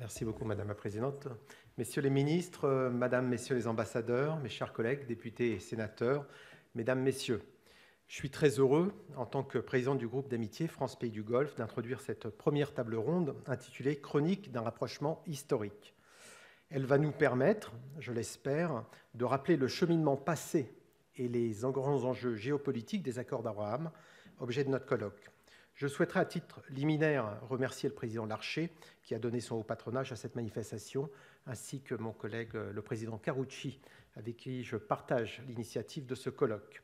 Merci beaucoup, Madame la Présidente. Messieurs les ministres, Madame, Messieurs les ambassadeurs, mes chers collègues, députés et sénateurs, Mesdames, Messieurs, je suis très heureux, en tant que président du groupe d'amitié France-Pays du Golfe, d'introduire cette première table ronde intitulée « Chronique d'un rapprochement historique ». Elle va nous permettre, je l'espère, de rappeler le cheminement passé et les grands enjeux géopolitiques des accords d'Abraham, objet de notre colloque. Je souhaiterais à titre liminaire remercier le président Larcher qui a donné son haut patronage à cette manifestation, ainsi que mon collègue le président Carucci, avec qui je partage l'initiative de ce colloque.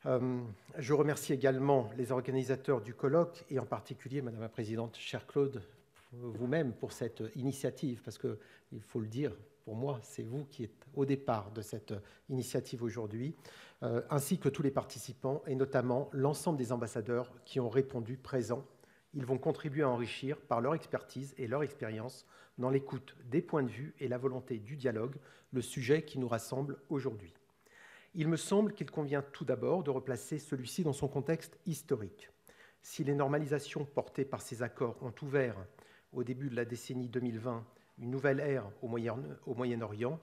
Je remercie également les organisateurs du colloque et en particulier, Madame la Présidente, cher Claude, vous-même pour cette initiative, parce qu'il faut le dire, pour moi, c'est vous qui êtes au départ de cette initiative aujourd'hui, ainsi que tous les participants et notamment l'ensemble des ambassadeurs qui ont répondu présents. Ils vont contribuer à enrichir par leur expertise et leur expérience dans l'écoute des points de vue et la volonté du dialogue le sujet qui nous rassemble aujourd'hui. Il me semble qu'il convient tout d'abord de replacer celui-ci dans son contexte historique. Si les normalisations portées par ces accords ont ouvert, au début de la décennie 2020, une nouvelle ère au Moyen-Orient,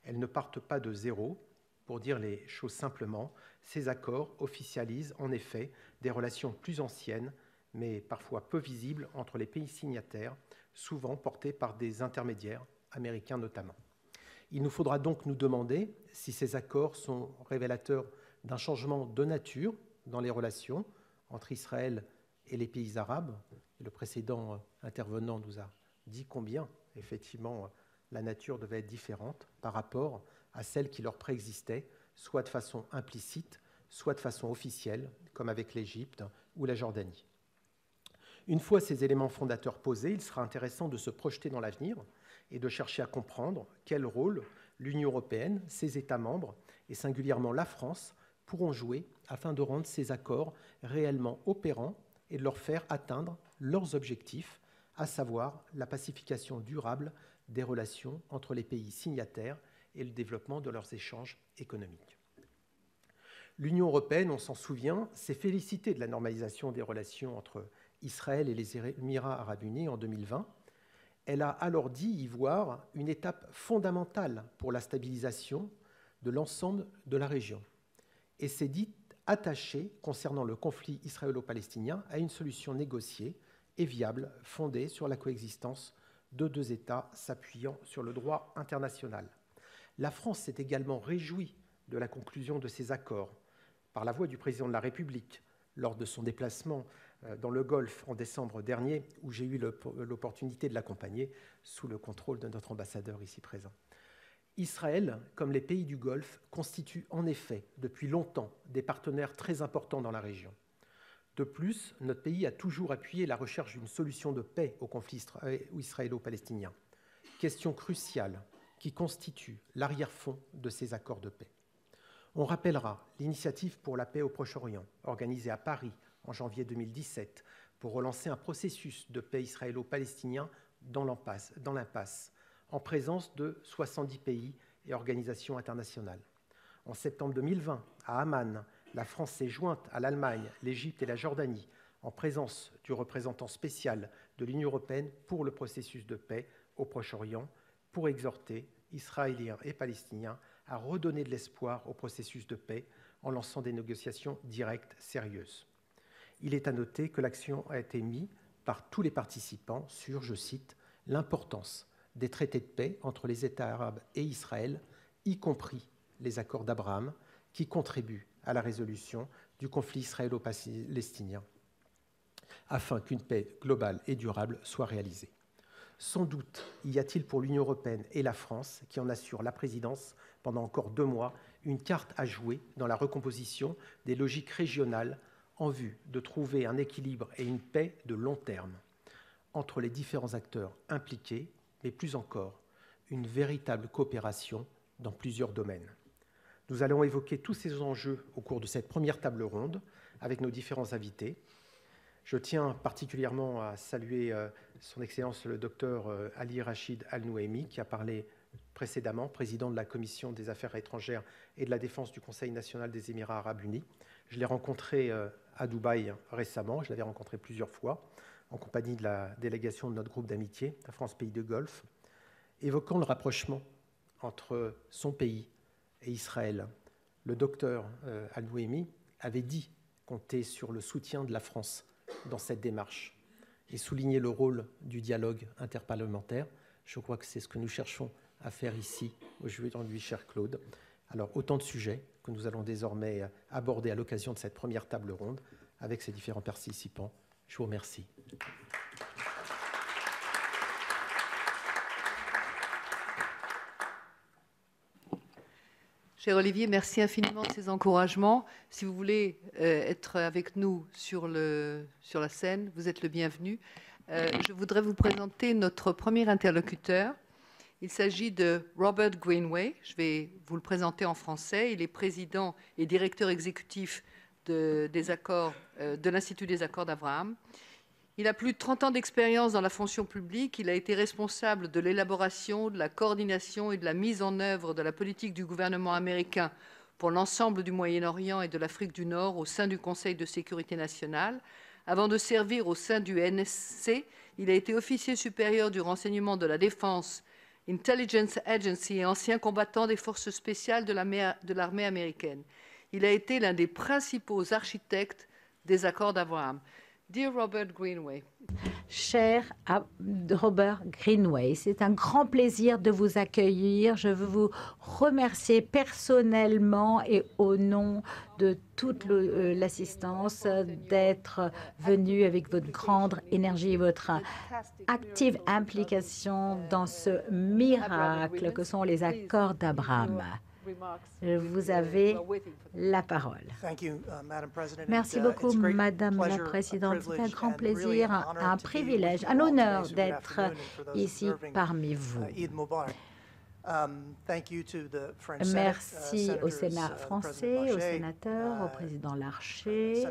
elles ne partent pas de zéro. Pour dire les choses simplement, ces accords officialisent en effet des relations plus anciennes, mais parfois peu visibles entre les pays signataires, souvent portés par des intermédiaires, américains notamment. Il nous faudra donc nous demander si ces accords sont révélateurs d'un changement de nature dans les relations entre Israël et les pays arabes. Le précédent intervenant nous a dit combien, effectivement, la nature devait être différente par rapport à celle qui leur préexistait, soit de façon implicite, soit de façon officielle, comme avec l'Égypte ou la Jordanie. Une fois ces éléments fondateurs posés, il sera intéressant de se projeter dans l'avenir et de chercher à comprendre quel rôle l'Union européenne, ses États membres et singulièrement la France pourront jouer afin de rendre ces accords réellement opérants et de leur faire atteindre leurs objectifs, à savoir la pacification durable des relations entre les pays signataires et le développement de leurs échanges économiques. L'Union européenne, on s'en souvient, s'est félicitée de la normalisation des relations entre Israël et les Émirats arabes unis en 2020. Elle a alors dit y voir une étape fondamentale pour la stabilisation de l'ensemble de la région et s'est dit attachée, concernant le conflit israélo-palestinien, à une solution négociée et viable fondée sur la coexistence de deux États s'appuyant sur le droit international. La France s'est également réjouie de la conclusion de ces accords par la voix du président de la République lors de son déplacement dans le Golfe en décembre dernier, où j'ai eu l'opportunité de l'accompagner sous le contrôle de notre ambassadeur ici présent. Israël, comme les pays du Golfe, constitue en effet depuis longtemps des partenaires très importants dans la région. De plus, notre pays a toujours appuyé la recherche d'une solution de paix au conflit israélo-palestinien, question cruciale qui constitue l'arrière-fond de ces accords de paix. On rappellera l'initiative pour la paix au Proche-Orient, organisée à Paris en janvier 2017, pour relancer un processus de paix israélo-palestinien dans l'impasse, en présence de 70 pays et organisations internationales. En septembre 2020, à Amman, la France s'est jointe à l'Allemagne, l'Égypte et la Jordanie, en présence du représentant spécial de l'Union européenne pour le processus de paix au Proche-Orient, pour exhorter Israéliens et Palestiniens à redonner de l'espoir au processus de paix en lançant des négociations directes sérieuses. Il est à noter que l'accent a été mis par tous les participants sur, je cite, « l'importance des traités de paix entre les États arabes et Israël, y compris les accords d'Abraham, qui contribuent à la résolution du conflit israélo-palestinien, afin qu'une paix globale et durable soit réalisée. » Sans doute y a-t-il pour l'Union européenne et la France, qui en assure la présidence pendant encore 2 mois, une carte à jouer dans la recomposition des logiques régionales en vue de trouver un équilibre et une paix de long terme entre les différents acteurs impliqués, mais plus encore, une véritable coopération dans plusieurs domaines. Nous allons évoquer tous ces enjeux au cours de cette première table ronde avec nos différents invités. Je tiens particulièrement à saluer son Excellence le docteur Ali Rachid Al-Nouaimi, qui a parlé précédemment, président de la Commission des Affaires étrangères et de la Défense du Conseil national des Émirats arabes unis. Je l'ai rencontré à Dubaï récemment, je l'avais rencontré plusieurs fois, en compagnie de la délégation de notre groupe d'amitié, la France-Pays de Golfe, évoquant le rapprochement entre son pays et Israël. Le docteur Al-Nouaimi avait dit compter sur le soutien de la France dans cette démarche et souligner le rôle du dialogue interparlementaire. Je crois que c'est ce que nous cherchons à faire ici, aujourd'hui, cher Claude. Alors, autant de sujets que nous allons désormais aborder à l'occasion de cette première table ronde avec ces différents participants. Je vous remercie. Cher Olivier, merci infiniment de ces encouragements. Si vous voulez être avec nous sur la scène, vous êtes le bienvenu. Je voudrais vous présenter notre premier interlocuteur. Il s'agit de Robert Greenway. Je vais vous le présenter en français. Il est président et directeur exécutif de l'Institut des accords d'Abraham. Il a plus de 30 ans d'expérience dans la fonction publique. Il a été responsable de l'élaboration, de la coordination et de la mise en œuvre de la politique du gouvernement américain pour l'ensemble du Moyen-Orient et de l'Afrique du Nord au sein du Conseil de sécurité nationale. Avant de servir au sein du NSC, il a été officier supérieur du renseignement de la défense, Intelligence Agency, et ancien combattant des forces spéciales de l'armée américaine. Il a été l'un des principaux architectes des accords d'Abraham. Dear Robert Greenway. Cher Robert Greenway, c'est un grand plaisir de vous accueillir. Je veux vous remercier personnellement et au nom de toute l'assistance d'être venu avec votre grande énergie et votre active implication dans ce miracle que sont les accords d'Abraham. Vous avez la parole. Merci beaucoup, Madame la Présidente. C'est un grand plaisir, un privilège, un honneur d'être ici parmi vous. Merci au Sénat français, aux sénateurs, au président Larcher,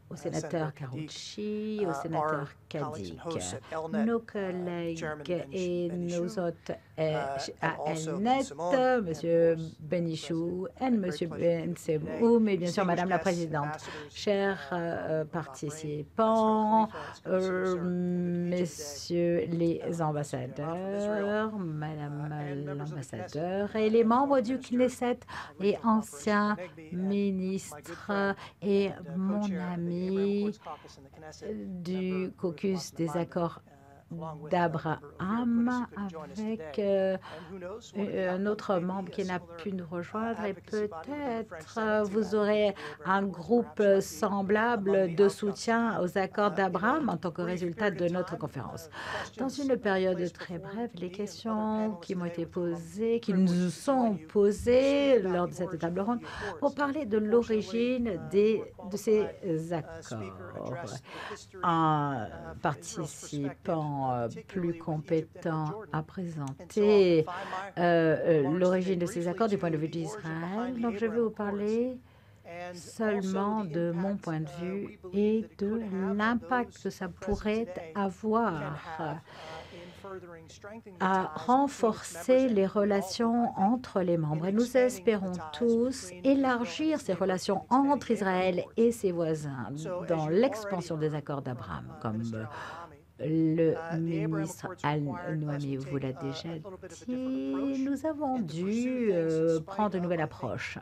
au sénateur Carucci, au sénateur Cadic, nos collègues et nos hôtes à Elnet, M. Benichou et M. Bensemoum, et bien sûr Madame la Présidente. Chers participants, messieurs les ambassadeurs, Madame l'ambassadeur et les membres du Knesset et anciens ministres et mon ami du caucus des accords d'Abraham avec un autre membre qui n'a pu nous rejoindre et peut-être vous aurez un groupe semblable de soutien aux accords d'Abraham en tant que résultat de notre conférence. Dans une période très brève, les questions qui m'ont été posées, qui nous sont posées lors de cette table ronde pour parler de l'origine de ces accords. Un participant plus compétent à présenter l'origine de ces accords du point de vue d'Israël. Donc, je vais vous parler seulement de mon point de vue et de l'impact que ça pourrait avoir à renforcer les relations entre les membres. Et nous espérons tous élargir ces relations entre Israël et ses voisins dans l'expansion des accords d'Abraham, comme le ministre Al-Nouaimi vous l'a déjà dit. Nous avons dû prendre une nouvelle approche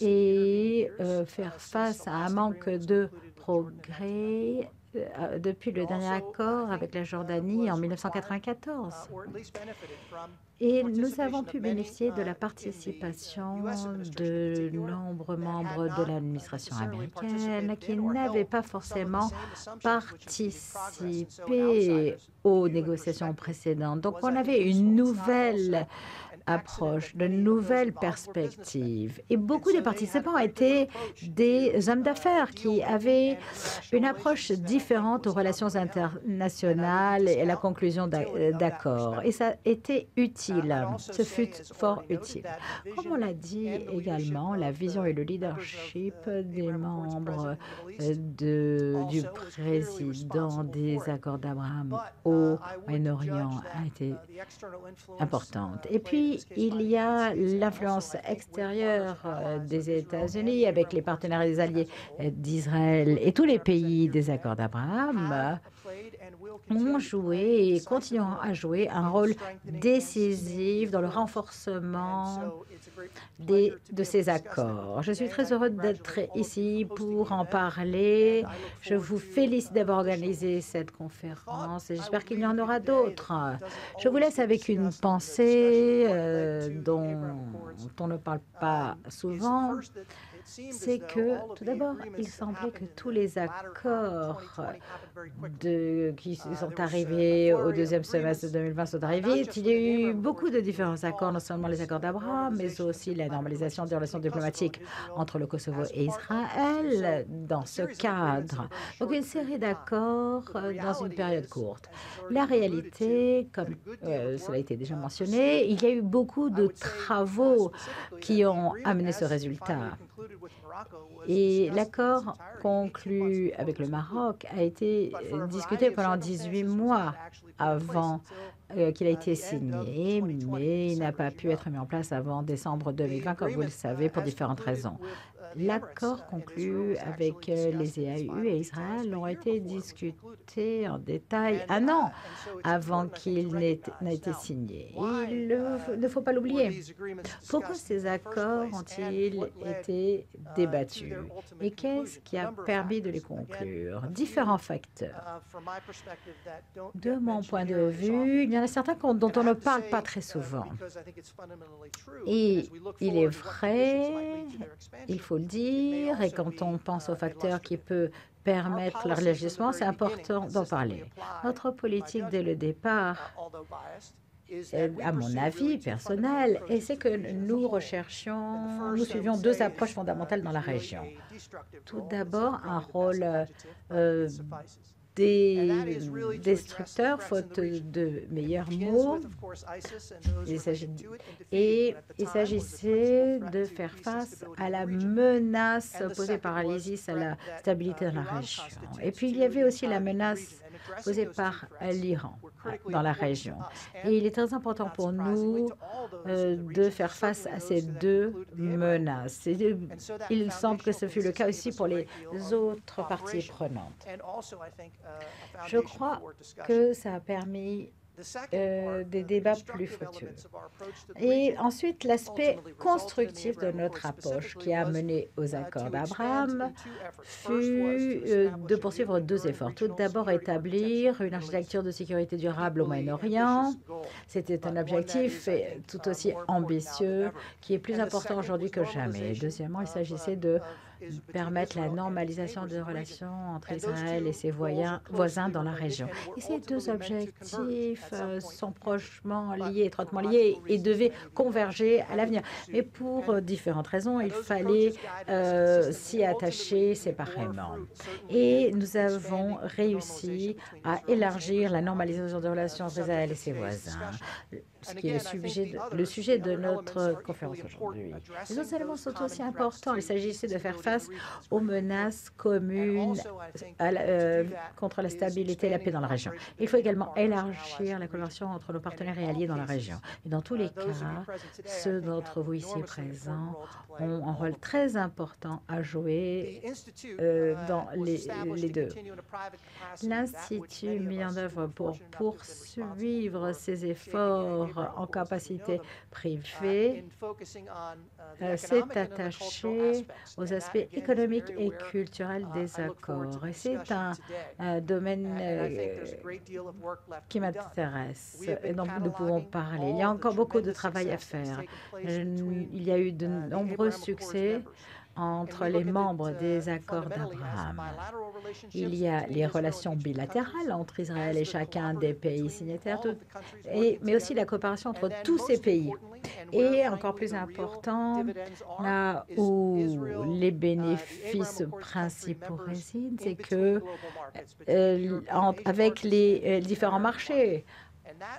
et faire face à un manque de progrès depuis le dernier accord avec la Jordanie en 1994. Et nous avons pu bénéficier de la participation de nombreux membres de l'administration américaine qui n'avaient pas forcément participé aux négociations précédentes. Donc, on avait une nouvelle approche, de nouvelles perspectives. Et beaucoup de participants étaient des hommes d'affaires qui avaient une approche différente aux relations internationales et à la conclusion d'accords. Et ça a été utile. Ce fut fort utile. Comme on l'a dit également, la vision et le leadership des membres du président des accords d'Abraham au Moyen-Orient a été importante. Et puis, puis, il y a l'influence extérieure des États-Unis avec les partenaires et les alliés d'Israël et tous les pays des accords d'Abraham ont joué et continueront à jouer un rôle décisif dans le renforcement de ces accords. Je suis très heureuse d'être ici pour en parler. Je vous félicite d'avoir organisé cette conférence et j'espère qu'il y en aura d'autres. Je vous laisse avec une pensée dont on ne parle pas souvent. C'est que, tout d'abord, il semblait que tous les accords qui sont arrivés au deuxième semestre de 2020 sont arrivés. Il y a eu beaucoup de différents accords, non seulement les accords d'Abraham, mais aussi la normalisation des relations diplomatiques entre le Kosovo et Israël dans ce cadre. Donc, une série d'accords dans une période courte. La réalité, comme cela a été déjà mentionné, il y a eu beaucoup de travaux qui ont amené ce résultat. Et l'accord conclu avec le Maroc a été discuté pendant 18 mois avant qu'il ait été signé, mais il n'a pas pu être mis en place avant décembre 2020, comme vous le savez, pour différentes raisons. L'accord conclu avec les EAU et Israël ont été discutés en détail un an avant qu'il n'ait été signé. Il ne faut pas l'oublier. Pourquoi ces accords ont-ils été débattus et qu'est-ce qui a permis de les conclure? Différents facteurs. De mon point de vue, il y en a certains dont on ne parle pas très souvent. Et il est vrai, il faut le dire, et quand on pense aux facteurs qui peuvent permettre leur élargissement, c'est important d'en parler. Notre politique dès le départ, à mon avis personnel, et c'est que nous suivions deux approches fondamentales dans la région. Tout d'abord, un rôle destructeurs, faute de meilleurs mots. Et il s'agissait de faire face à la menace posée par l'ISIS à la stabilité dans la région. Et puis, il y avait aussi la menace posée par l'Iran dans la région. Et il est très important pour nous de faire face à ces deux menaces. Et il semble que ce fut le cas aussi pour les autres parties prenantes. Je crois que ça a permis des débats plus fructueux. Et ensuite, l'aspect constructif de notre approche qui a mené aux accords d'Abraham fut de poursuivre deux efforts. Tout d'abord, établir une architecture de sécurité durable au Moyen-Orient. C'était un objectif tout aussi ambitieux qui est plus important aujourd'hui que jamais. Deuxièmement, il s'agissait de permettre la normalisation des relations entre Israël et ses voisins dans la région. Et ces deux objectifs sont prochement liés, étroitement liés et devaient converger à l'avenir. Mais pour différentes raisons, il fallait s'y attacher séparément. Et nous avons réussi à élargir la normalisation des relations entre Israël et ses voisins, ce qui est le sujet de notre conférence aujourd'hui. Les autres éléments sont aussi importants. Il s'agissait de faire face aux menaces communes contre la stabilité et la paix dans la région. Il faut également élargir la collaboration entre nos partenaires et alliés dans la région. Et dans tous les cas, ceux d'entre vous ici présents ont un rôle très important à jouer dans les deux. L'Institut mis en œuvre pour poursuivre ses efforts en capacité privée s'est attaché aux aspects économiques et culturels des accords. Et c'est un domaine qui m'intéresse et dont nous pouvons parler. Il y a encore beaucoup de travail à faire. Il y a eu de nombreux succès entre les membres des accords d'Abraham. Il y a les relations bilatérales entre Israël et chacun des pays signataires, mais aussi la coopération entre tous ces pays. Et encore plus important, là où les bénéfices principaux résident, c'est que avec les différents marchés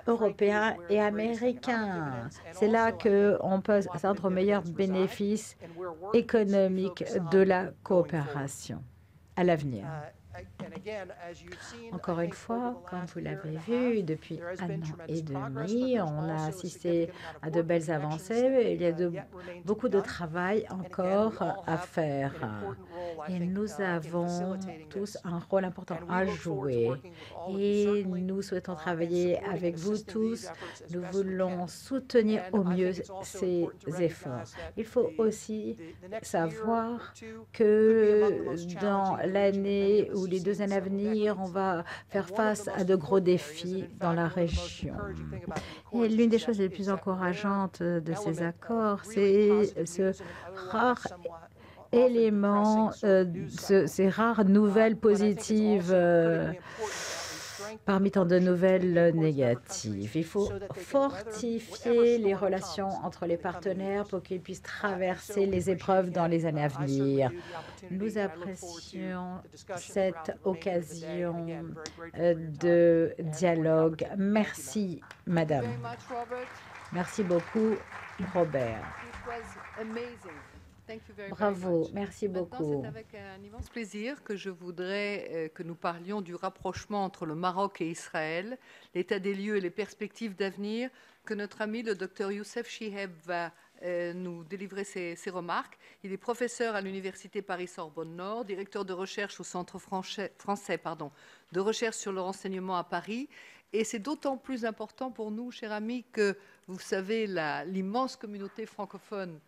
européens et américains, c'est là qu'on peut atteindre meilleurs bénéfices économiques de la coopération à l'avenir. Encore une fois, comme vous l'avez vu, depuis 1 an et demi, on a assisté à de belles avancées. Il y a beaucoup de travail encore à faire. Et nous avons tous un rôle important à jouer. Et nous souhaitons travailler avec vous tous. Nous voulons soutenir au mieux ces efforts. Il faut aussi savoir que dans l'année ou les 2 années à venir, on va faire face à de gros défis dans la région. Et l'une des choses les plus encourageantes de ces accords, c'est ce rare élément, ces rares nouvelles positives parmi tant de nouvelles négatives. Il faut fortifier les relations entre les partenaires pour qu'ils puissent traverser les épreuves dans les années à venir. Nous apprécions cette occasion de dialogue. Merci, Madame. Merci beaucoup, Robert. Bravo, merci beaucoup. C'est avec un immense plaisir que je voudrais que nous parlions du rapprochement entre le Maroc et Israël, l'état des lieux et les perspectives d'avenir, que notre ami le Dr Youssef Chiheb va nous délivrer ses remarques. Il est professeur à l'Université Paris-Sorbonne Nord, directeur de recherche au Centre français de recherche sur le renseignement à Paris. Et c'est d'autant plus important pour nous, chers amis, que vous savez l'immense communauté francophone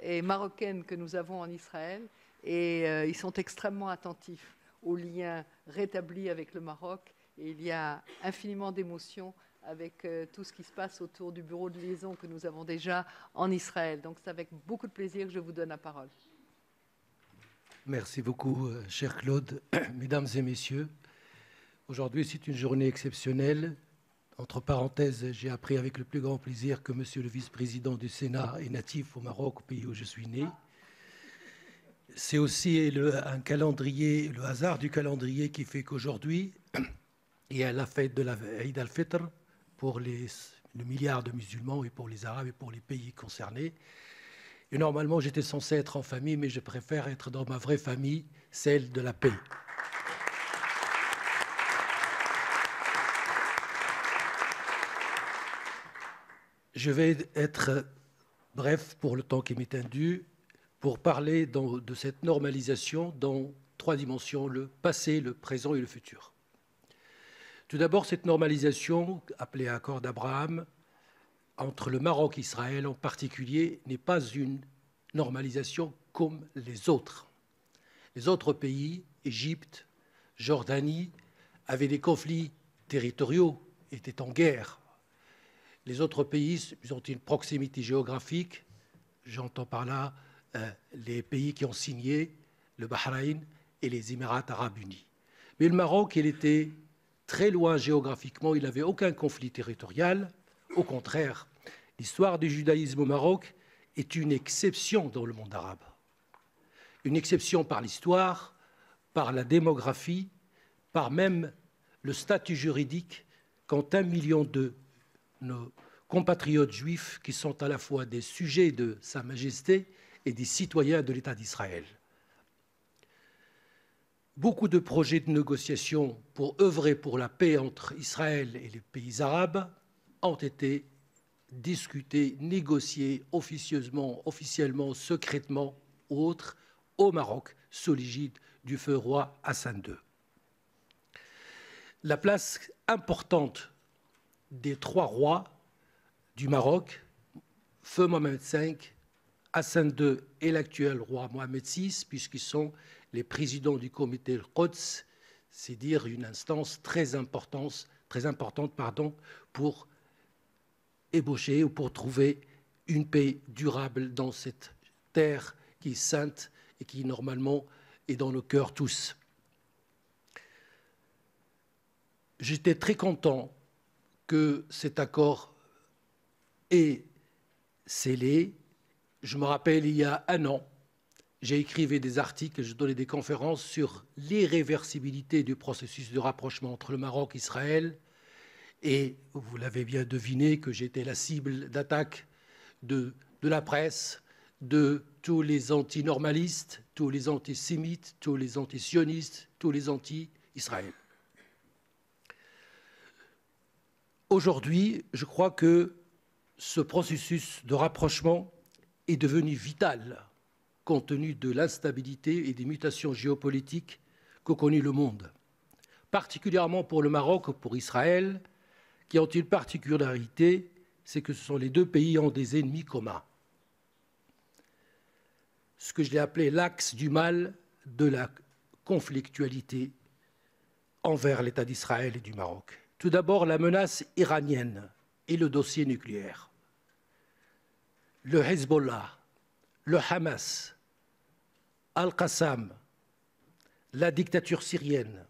et marocaine que nous avons en Israël. Et ils sont extrêmement attentifs aux liens rétablis avec le Maroc. Et il y a infiniment d'émotions avec tout ce qui se passe autour du bureau de liaison que nous avons déjà en Israël. Donc c'est avec beaucoup de plaisir que je vous donne la parole. Merci beaucoup, cher Claude. Mesdames et messieurs, aujourd'hui c'est une journée exceptionnelle. Entre parenthèses, j'ai appris avec le plus grand plaisir que monsieur le vice-président du Sénat est natif au Maroc, au pays où je suis né. C'est aussi un calendrier, le hasard du calendrier qui fait qu'aujourd'hui, il y a la fête de la Eid al-Fitr pour le milliard de musulmans et pour les Arabes et pour les pays concernés. Et normalement, j'étais censé être en famille, mais je préfère être dans ma vraie famille, celle de la paix. Je vais être bref pour le temps qui m'est indu, pour parler de cette normalisation dans 3 dimensions, le passé, le présent et le futur. Tout d'abord, cette normalisation, appelée accord d'Abraham, entre le Maroc et Israël en particulier, n'est pas une normalisation comme les autres. Les autres pays, Égypte, Jordanie, avaient des conflits territoriaux, étaient en guerre. Les autres pays ont une proximité géographique, j'entends par là les pays qui ont signé, le Bahreïn et les Émirats arabes unis. Mais le Maroc, il était très loin géographiquement, il n'avait aucun conflit territorial. Au contraire, l'histoire du judaïsme au Maroc est une exception dans le monde arabe. Une exception par l'histoire, par la démographie, par même le statut juridique, quand 1 million de nos compatriotes juifs, qui sont à la fois des sujets de Sa Majesté et des citoyens de l'État d'Israël. Beaucoup de projets de négociation pour œuvrer pour la paix entre Israël et les pays arabes ont été discutés, négociés officiellement, secrètement ou autres, au Maroc, sous l'égide du feu roi Hassan II. La place importante des 3 rois du Maroc, feu Mohamed V, Hassan II et l'actuel roi Mohamed VI, puisqu'ils sont les présidents du comité Al-Quds, c'est dire une instance très importante pour ébaucher ou pour trouver une paix durable dans cette terre qui est sainte et qui normalement est dans nos cœurs tous. J'étais très content que cet accord est scellé. Je me rappelle, il y a 1 an, j'ai écrivé des articles, je donnais des conférences sur l'irréversibilité du processus de rapprochement entre le Maroc et Israël. Et vous l'avez bien deviné que j'étais la cible d'attaque de la presse, de tous les antinormalistes, tous les antisémites, tous les antisionistes, tous les Israël. Aujourd'hui, je crois que ce processus de rapprochement est devenu vital compte tenu de l'instabilité et des mutations géopolitiques que connaît le monde, particulièrement pour le Maroc ou pour Israël, qui ont une particularité, c'est que ce sont les deux pays qui ont des ennemis communs. Ce que je l'ai appelé l'axe du mal de la conflictualité envers l'État d'Israël et du Maroc. Tout d'abord, la menace iranienne et le dossier nucléaire. Le Hezbollah, le Hamas, Al-Qassam, la dictature syrienne,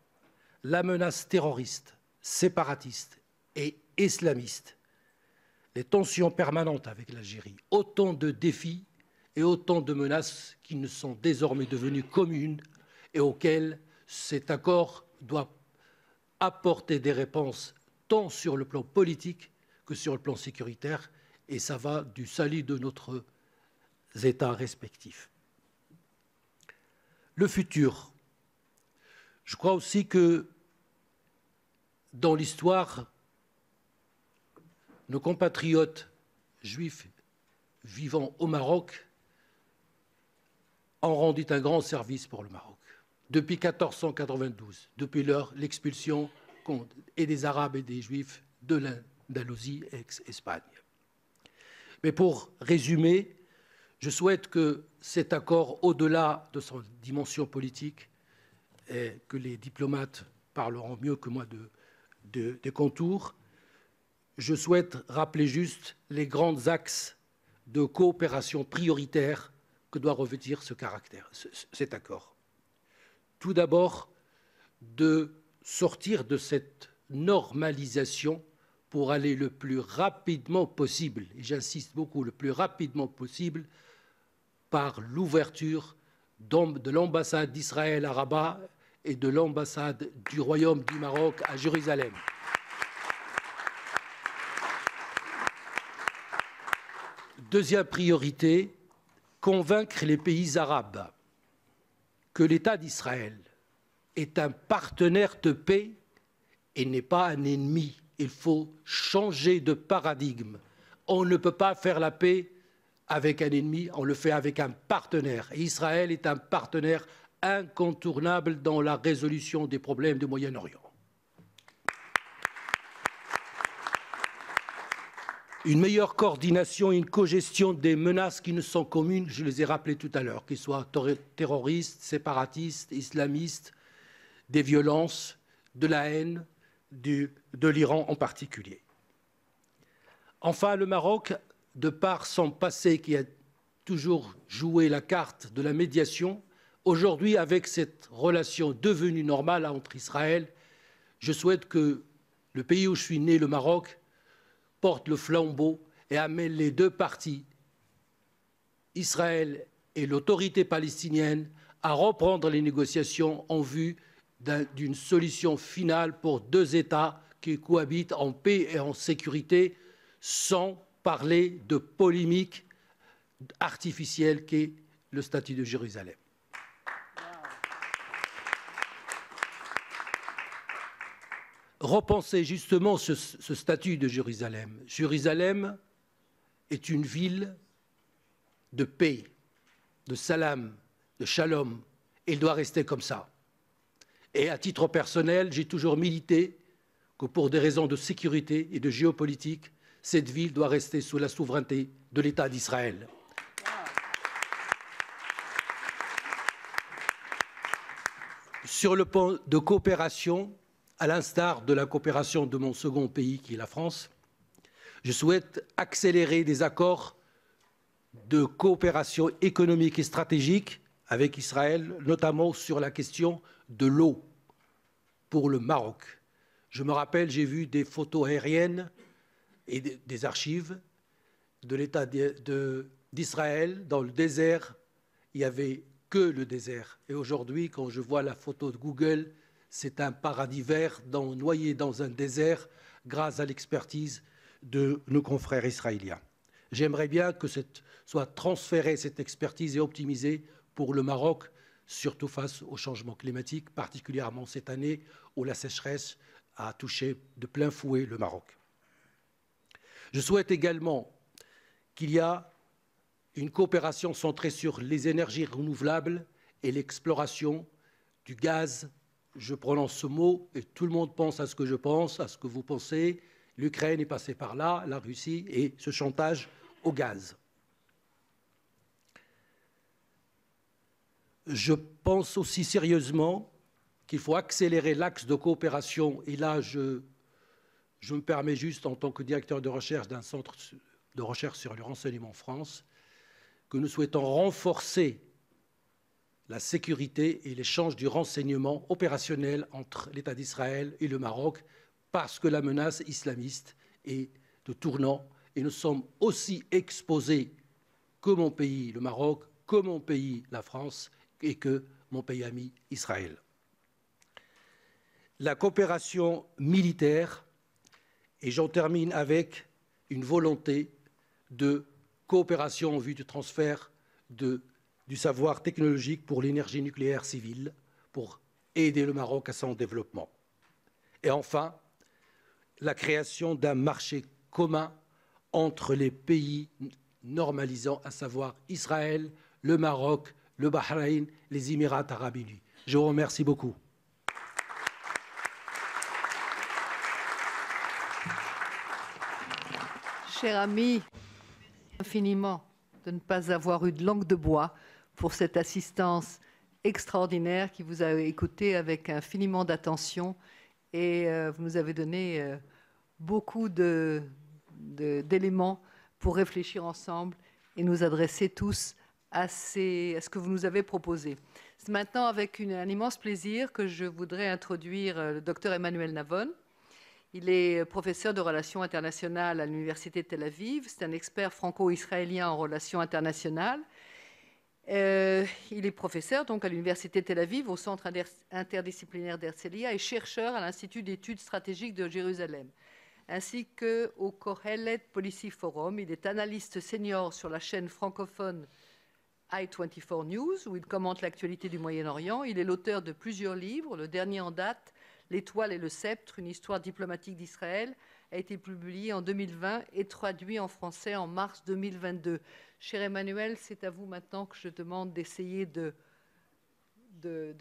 la menace terroriste, séparatiste et islamiste, les tensions permanentes avec l'Algérie, autant de défis et autant de menaces qui nous sont désormais devenues communes et auxquelles cet accord doit apporter des réponses tant sur le plan politique que sur le plan sécuritaire, et ça va du salut de notre États respectifs. Le futur. Je crois aussi que dans l'histoire, nos compatriotes juifs vivant au Maroc ont rendu un grand service pour le Maroc. Depuis 1492, depuis l'expulsion et des Arabes et des Juifs de l'Andalousie ex-Espagne. Mais pour résumer, je souhaite que cet accord, au-delà de son dimension politique, et que les diplomates parleront mieux que moi des contours, je souhaite rappeler juste les grands axes de coopération prioritaire que doit revêtir ce caractère, cet accord. Tout d'abord, de sortir de cette normalisation pour aller le plus rapidement possible, et j'insiste beaucoup, le plus rapidement possible, par l'ouverture de l'ambassade d'Israël à Rabat et de l'ambassade du Royaume du Maroc à Jérusalem. Deuxième priorité, convaincre les pays arabes que l'État d'Israël est un partenaire de paix et n'est pas un ennemi. Il faut changer de paradigme. On ne peut pas faire la paix avec un ennemi, on le fait avec un partenaire. Et Israël est un partenaire incontournable dans la résolution des problèmes du Moyen-Orient. Une meilleure coordination et une cogestion des menaces qui nous sont communes, je les ai rappelées tout à l'heure, qu'ils soient terroristes, séparatistes, islamistes, des violences, de la haine, de l'Iran en particulier. Enfin, le Maroc, de par son passé qui a toujours joué la carte de la médiation, aujourd'hui, avec cette relation devenue normale entre Israël, je souhaite que le pays où je suis né, le Maroc, porte le flambeau et amène les deux parties, Israël et l'autorité palestinienne, à reprendre les négociations en vue d'une solution finale pour deux États qui cohabitent en paix et en sécurité, sans parler de polémique artificielle qu'est le statut de Jérusalem. Repenser justement ce statut de Jérusalem. Jérusalem est une ville de paix, de salam, de shalom, et il doit rester comme ça. Et à titre personnel, j'ai toujours milité que pour des raisons de sécurité et de géopolitique, cette ville doit rester sous la souveraineté de l'État d'Israël. Sur le plan de coopération, à l'instar de la coopération de mon second pays, qui est la France, je souhaite accélérer des accords de coopération économique et stratégique avec Israël, notamment sur la question de l'eau pour le Maroc. Je me rappelle, j'ai vu des photos aériennes et des archives de l'État d'Israël dans le désert. Il n'y avait que le désert. Et aujourd'hui, quand je vois la photo de Google, c'est un paradis vert noyé dans un désert grâce à l'expertise de nos confrères israéliens. J'aimerais bien que soit transférée cette expertise et optimisée pour le Maroc surtout face au changement climatique, particulièrement cette année où la sécheresse a touché de plein fouet le Maroc. Je souhaite également qu'il y ait une coopération centrée sur les énergies renouvelables et l'exploration du gaz. Je prononce ce mot et tout le monde pense à ce que je pense, à ce que vous pensez. L'Ukraine est passée par là, la Russie, et ce chantage au gaz. Je pense aussi sérieusement qu'il faut accélérer l'axe de coopération. Et là, je me permets juste, en tant que directeur de recherche d'un centre de recherche sur le renseignement en France, que nous souhaitons renforcer la sécurité et l'échange du renseignement opérationnel entre l'État d'Israël et le Maroc, parce que la menace islamiste est de tournant et nous sommes aussi exposés que mon pays, le Maroc, que mon pays, la France, et que mon pays ami, Israël. La coopération militaire, et j'en termine avec une volonté de coopération en vue du transfert du savoir technologique pour l'énergie nucléaire civile, pour aider le Maroc à son développement. Et enfin, la création d'un marché commun entre les pays normalisants, à savoir Israël, le Maroc, le Bahreïn, les Émirats arabes unis. Je vous remercie beaucoup. Cher ami, infiniment de ne pas avoir eu de langue de bois pour cette assistance extraordinaire qui vous a écouté avec infiniment d'attention et vous nous avez donné beaucoup d'éléments pour réfléchir ensemble et nous adresser tous à ce que vous nous avez proposé. C'est maintenant avec un immense plaisir que je voudrais introduire le docteur Emmanuel Navon. Il est professeur de relations internationales à l'Université de Tel Aviv. C'est un expert franco-israélien en relations internationales. Il est professeur donc à l'Université de Tel Aviv, au Centre interdisciplinaire d'Herzliya et chercheur à l'Institut d'études stratégiques de Jérusalem, ainsi qu'au Kohelet Policy Forum. Il est analyste senior sur la chaîne francophone I24 News, où il commente l'actualité du Moyen-Orient. Il est l'auteur de plusieurs livres. Le dernier en date, L'Étoile et le Sceptre, une histoire diplomatique d'Israël, a été publié en 2020 et traduit en français en mars 2022. Cher Emmanuel, c'est à vous maintenant que je demande d'essayer de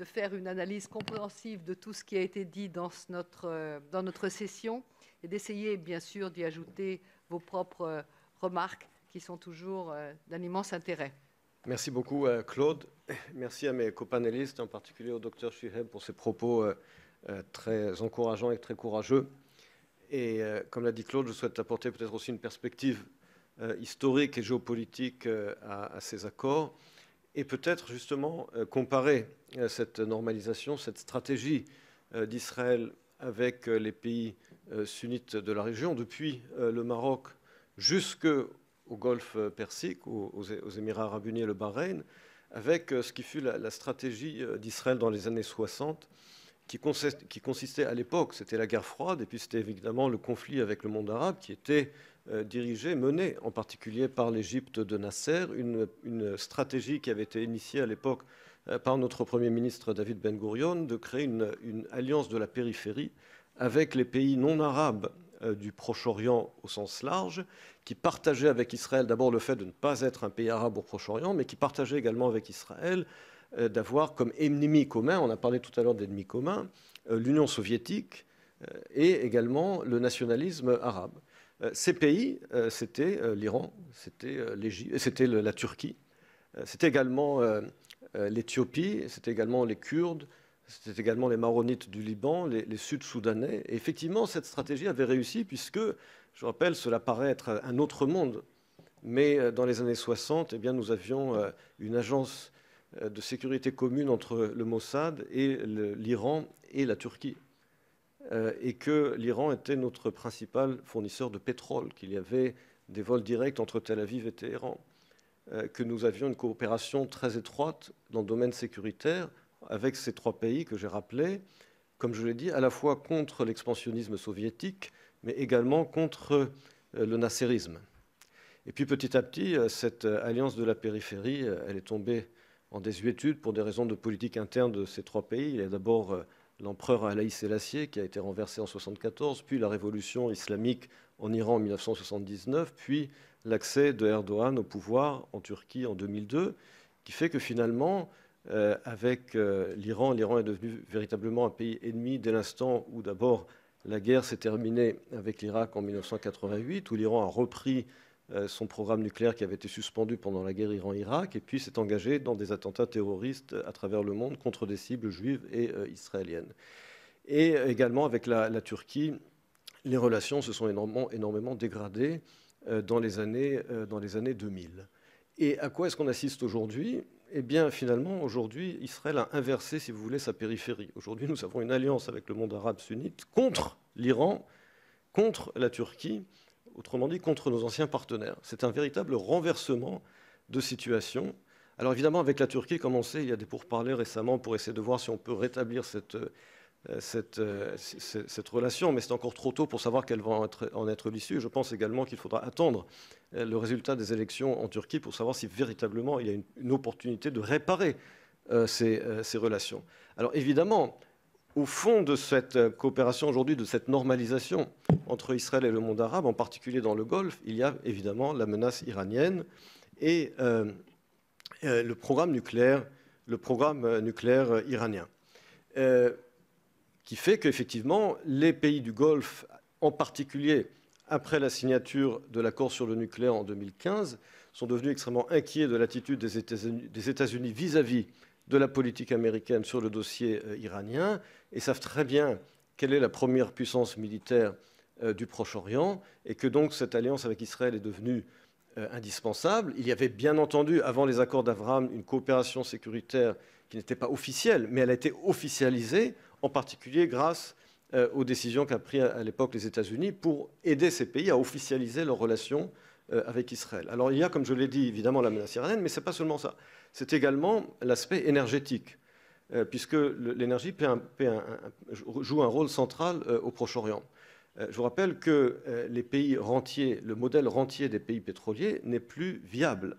faire une analyse compréhensive de tout ce qui a été dit dans notre session et d'essayer, bien sûr, d'y ajouter vos propres remarques qui sont toujours d'un immense intérêt. Merci beaucoup, Claude. Merci à mes copanélistes, en particulier au docteur Shiheb pour ses propos très encourageants et très courageux. Et comme l'a dit Claude, je souhaite apporter peut-être aussi une perspective historique et géopolitique à ces accords et peut-être justement comparer cette normalisation, cette stratégie d'Israël avec les pays sunnites de la région, depuis le Maroc jusqu'au Golfe Persique, aux Émirats arabes unis et le Bahreïn, avec ce qui fut la stratégie d'Israël dans les années 60, qui consistait à l'époque, c'était la guerre froide, et puis c'était évidemment le conflit avec le monde arabe qui était mené en particulier par l'Égypte de Nasser, une stratégie qui avait été initiée à l'époque par notre Premier ministre David Ben Gourion, de créer une alliance de la périphérie avec les pays non arabes du Proche-Orient au sens large, qui partageaient avec Israël d'abord le fait de ne pas être un pays arabe au Proche-Orient, mais qui partageaient également avec Israël d'avoir comme ennemi commun, on a parlé tout à l'heure d'ennemis communs, l'Union soviétique et également le nationalisme arabe. Ces pays, c'était l'Iran, c'était l'Égypte, c'était la Turquie, c'était également l'Éthiopie, c'était également les Kurdes, c'était également les Maronites du Liban, les Sud-Soudanais. Et effectivement, cette stratégie avait réussi puisque, je rappelle, cela paraît être un autre monde. Mais dans les années 60, eh bien, nous avions une agence de sécurité commune entre le Mossad et l'Iran et la Turquie. Et que l'Iran était notre principal fournisseur de pétrole, qu'il y avait des vols directs entre Tel Aviv et Téhéran, que nous avions une coopération très étroite dans le domaine sécuritaire avec ces trois pays que j'ai rappelés, comme je l'ai dit, à la fois contre l'expansionnisme soviétique, mais également contre le nasserisme. Et puis petit à petit, cette alliance de la périphérie, elle est tombée en désuétude pour des raisons de politique interne de ces trois pays. Il y a d'abord l'empereur Haïlé Sélassié qui a été renversé en 1974, puis la révolution islamique en Iran en 1979, puis l'accès de Erdogan au pouvoir en Turquie en 2002, qui fait que finalement, avec l'Iran est devenu véritablement un pays ennemi dès l'instant où d'abord la guerre s'est terminée avec l'Irak en 1988, où l'Iran a repris son programme nucléaire qui avait été suspendu pendant la guerre Iran-Irak, et puis s'est engagé dans des attentats terroristes à travers le monde contre des cibles juives et israéliennes. Et également avec la Turquie, les relations se sont énormément dégradées dans les années 2000. Et à quoi est-ce qu'on assiste aujourd'hui? Eh bien, finalement, aujourd'hui, Israël a inversé, si vous voulez, sa périphérie. Aujourd'hui, nous avons une alliance avec le monde arabe sunnite contre l'Iran, contre la Turquie, autrement dit, contre nos anciens partenaires. C'est un véritable renversement de situation. Alors évidemment, avec la Turquie, comme on sait, il y a des pourparlers récemment pour essayer de voir si on peut rétablir cette relation, mais c'est encore trop tôt pour savoir quelle va en être l'issue. Je pense également qu'il faudra attendre le résultat des élections en Turquie pour savoir si véritablement il y a une opportunité de réparer ces relations. Alors évidemment, au fond de cette coopération aujourd'hui, de cette normalisation entre Israël et le monde arabe, en particulier dans le Golfe, il y a évidemment la menace iranienne et le programme nucléaire iranien, qui fait qu'effectivement, les pays du Golfe, en particulier après la signature de l'accord sur le nucléaire en 2015, sont devenus extrêmement inquiets de l'attitude des États-Unis vis-à-vis de la politique américaine sur le dossier iranien et savent très bien quelle est la première puissance militaire du Proche-Orient et que donc cette alliance avec Israël est devenue indispensable. Il y avait bien entendu, avant les accords d'Abraham, une coopération sécuritaire qui n'était pas officielle, mais elle a été officialisée, en particulier grâce aux décisions qu'a prises à l'époque les États-Unis pour aider ces pays à officialiser leurs relations avec Israël. Alors il y a, comme je l'ai dit, évidemment la menace iranienne, mais ce n'est pas seulement ça. C'est également l'aspect énergétique, puisque l'énergie joue un rôle central au Proche-Orient. Je vous rappelle que les pays rentiers, le modèle rentier des pays pétroliers n'est plus viable.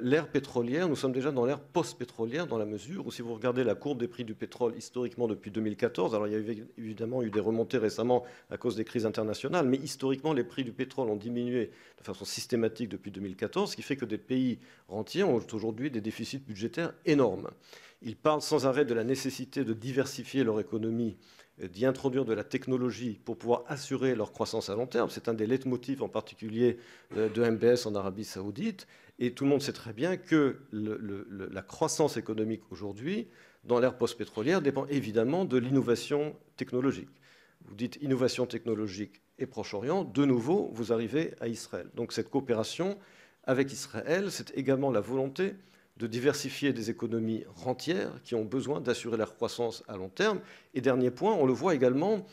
L'ère pétrolière, nous sommes déjà dans l'ère post-pétrolière dans la mesure où si vous regardez la courbe des prix du pétrole historiquement depuis 2014, alors il y a évidemment eu des remontées récemment à cause des crises internationales, mais historiquement les prix du pétrole ont diminué de façon systématique depuis 2014, ce qui fait que des pays rentiers ont aujourd'hui des déficits budgétaires énormes. Ils parlent sans arrêt de la nécessité de diversifier leur économie, d'y introduire de la technologie pour pouvoir assurer leur croissance à long terme. C'est un des leitmotifs en particulier de MBS en Arabie Saoudite. Et tout le monde sait très bien que la croissance économique aujourd'hui, dans l'ère post-pétrolière, dépend évidemment de l'innovation technologique. Vous dites innovation technologique et Proche-Orient, de nouveau, vous arrivez à Israël. Donc cette coopération avec Israël, c'est également la volonté de diversifier des économies rentières qui ont besoin d'assurer leur croissance à long terme. Et dernier point, on le voit également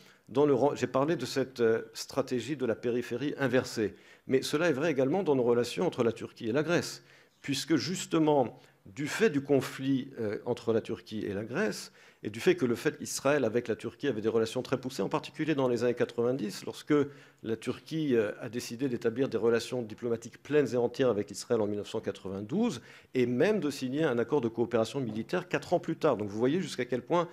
j'ai parlé de cette stratégie de la périphérie inversée, mais cela est vrai également dans nos relations entre la Turquie et la Grèce, puisque justement, du fait du conflit entre la Turquie et la Grèce, et du fait que le fait qu'Israël avec la Turquie avait des relations très poussées, en particulier dans les années 90, lorsque la Turquie a décidé d'établir des relations diplomatiques pleines et entières avec Israël en 1992, et même de signer un accord de coopération militaire 4 ans plus tard. Donc vous voyez jusqu'à quel point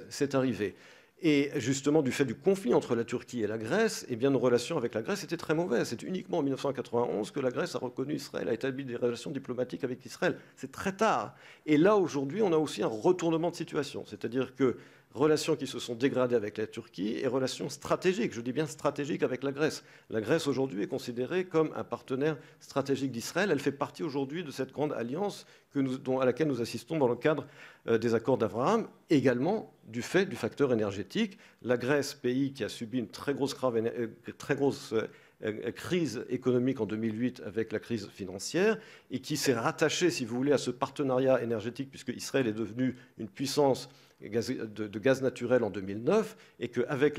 c'est arrivé. Et justement, du fait du conflit entre la Turquie et la Grèce, eh bien, nos relations avec la Grèce étaient très mauvaises. C'est uniquement en 1991 que la Grèce a reconnu Israël, a établi des relations diplomatiques avec Israël. C'est très tard. Et là, aujourd'hui, on a aussi un retournement de situation. C'est-à-dire que relations qui se sont dégradées avec la Turquie et relations stratégiques, je dis bien stratégiques avec la Grèce. La Grèce aujourd'hui est considérée comme un partenaire stratégique d'Israël. Elle fait partie aujourd'hui de cette grande alliance à laquelle nous assistons dans le cadre des accords d'Abraham, également du fait du facteur énergétique. La Grèce, pays qui a subi une très grosse crise économique en 2008 avec la crise financière et qui s'est rattaché, si vous voulez, à ce partenariat énergétique puisque Israël est devenu une puissance de gaz naturel en 2009 et qu'avec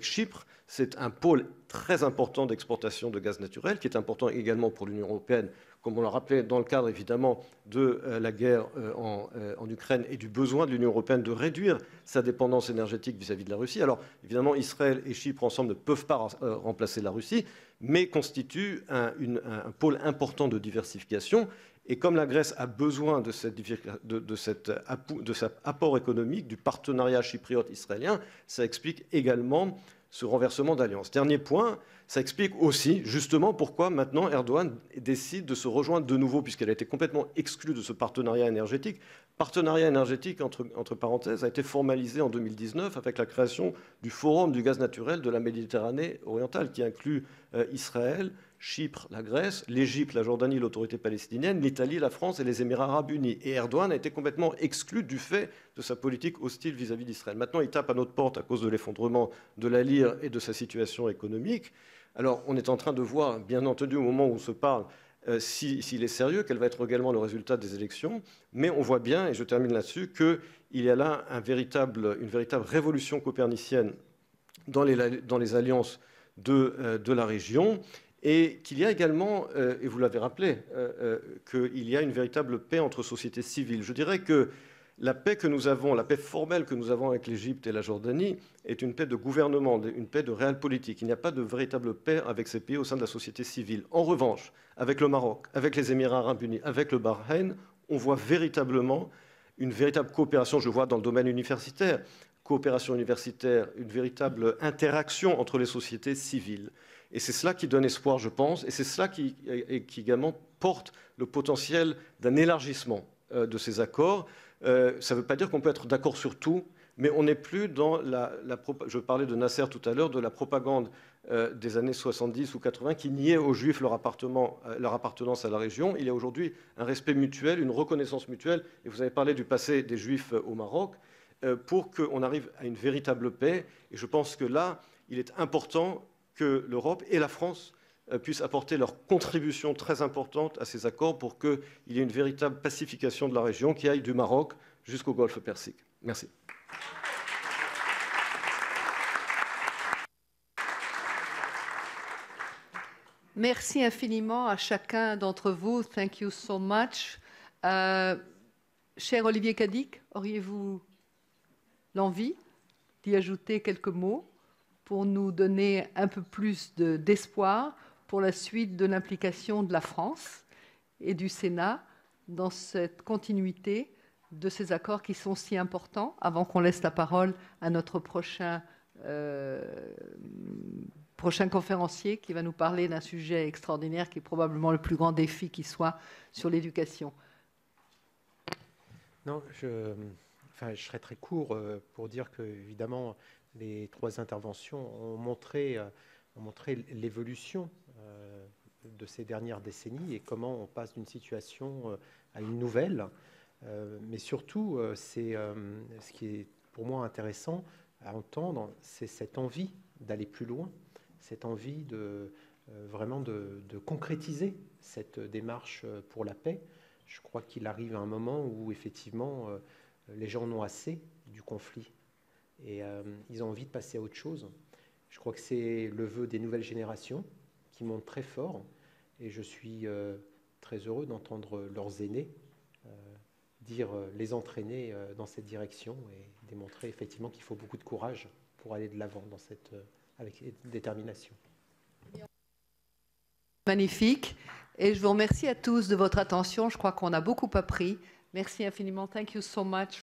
Chypre, c'est un pôle très important d'exportation de gaz naturel qui est important également pour l'Union européenne, comme on l'a rappelé dans le cadre évidemment de la guerre en Ukraine et du besoin de l'Union européenne de réduire sa dépendance énergétique vis-à-vis de la Russie. Alors évidemment, Israël et Chypre ensemble ne peuvent pas remplacer la Russie, mais constitue un pôle important de diversification. Et comme la Grèce a besoin de cet apport économique, du partenariat chypriote-israélien, ça explique également ce renversement d'alliance. Dernier point, ça explique aussi justement pourquoi maintenant Erdogan décide de se rejoindre de nouveau, puisqu'elle a été complètement exclue de ce partenariat énergétique. Partenariat énergétique, entre parenthèses, a été formalisé en 2019 avec la création du Forum du gaz naturel de la Méditerranée orientale, qui inclut Israël, Chypre, la Grèce, l'Égypte, la Jordanie, l'autorité palestinienne, l'Italie, la France et les Émirats arabes unis. Et Erdogan a été complètement exclu du fait de sa politique hostile vis-à-vis d'Israël. Maintenant, il tape à notre porte à cause de l'effondrement de la lire et de sa situation économique. Alors, on est en train de voir, bien entendu, au moment où on se parle, s'il est sérieux, quel va être également le résultat des élections. Mais on voit bien, et je termine là-dessus, qu'il y a là une véritable révolution copernicienne dans les alliances de la région. Et qu'il y a également, et vous l'avez rappelé, qu'il y a une véritable paix entre sociétés civiles. Je dirais que la paix que nous avons, la paix formelle que nous avons avec l'Égypte et la Jordanie est une paix de gouvernement, une paix de réelle politique. Il n'y a pas de véritable paix avec ces pays au sein de la société civile. En revanche, avec le Maroc, avec les Émirats arabes unis, avec le Bahreïn, on voit véritablement une véritable coopération, je vois dans le domaine universitaire, coopération universitaire, une véritable interaction entre les sociétés civiles. Et c'est cela qui donne espoir, je pense, et c'est cela qui également porte le potentiel d'un élargissement de ces accords. Ça ne veut pas dire qu'on peut être d'accord sur tout, mais on n'est plus dans je parlais de Nasser tout à l'heure, de la propagande des années 70 ou 80 qui niait aux Juifs leur appartenance à la région. Il y a aujourd'hui un respect mutuel, une reconnaissance mutuelle, et vous avez parlé du passé des Juifs au Maroc, pour qu'on arrive à une véritable paix. Et je pense que là, il est important que l'Europe et la France puissent apporter leur contribution très importante à ces accords pour qu'il y ait une véritable pacification de la région qui aille du Maroc jusqu'au Golfe Persique. Merci. Merci infiniment à chacun d'entre vous. Thank you so much. Cher Olivier Cadic, auriez-vous l'envie d'y ajouter quelques mots pour nous donner un peu plus d'espoir pour la suite de l'implication de la France et du Sénat dans cette continuité de ces accords qui sont si importants, avant qu'on laisse la parole à notre prochain conférencier qui va nous parler d'un sujet extraordinaire qui est probablement le plus grand défi qui soit sur l'éducation. Non, je serai très court pour dire que, évidemment, les trois interventions ont montré l'évolution de ces dernières décennies et comment on passe d'une situation à une nouvelle. Mais surtout, ce qui est pour moi intéressant à entendre, c'est cette envie d'aller plus loin, cette envie vraiment de concrétiser cette démarche pour la paix. Je crois qu'il arrive un moment où, effectivement, les gens en ont assez du conflit. Et ils ont envie de passer à autre chose. Je crois que c'est le vœu des nouvelles générations qui monte très fort. Et je suis très heureux d'entendre leurs aînés les entraîner dans cette direction et démontrer effectivement qu'il faut beaucoup de courage pour aller de l'avant avec détermination. Magnifique. Et je vous remercie à tous de votre attention. Je crois qu'on a beaucoup appris. Merci infiniment. Thank you so much.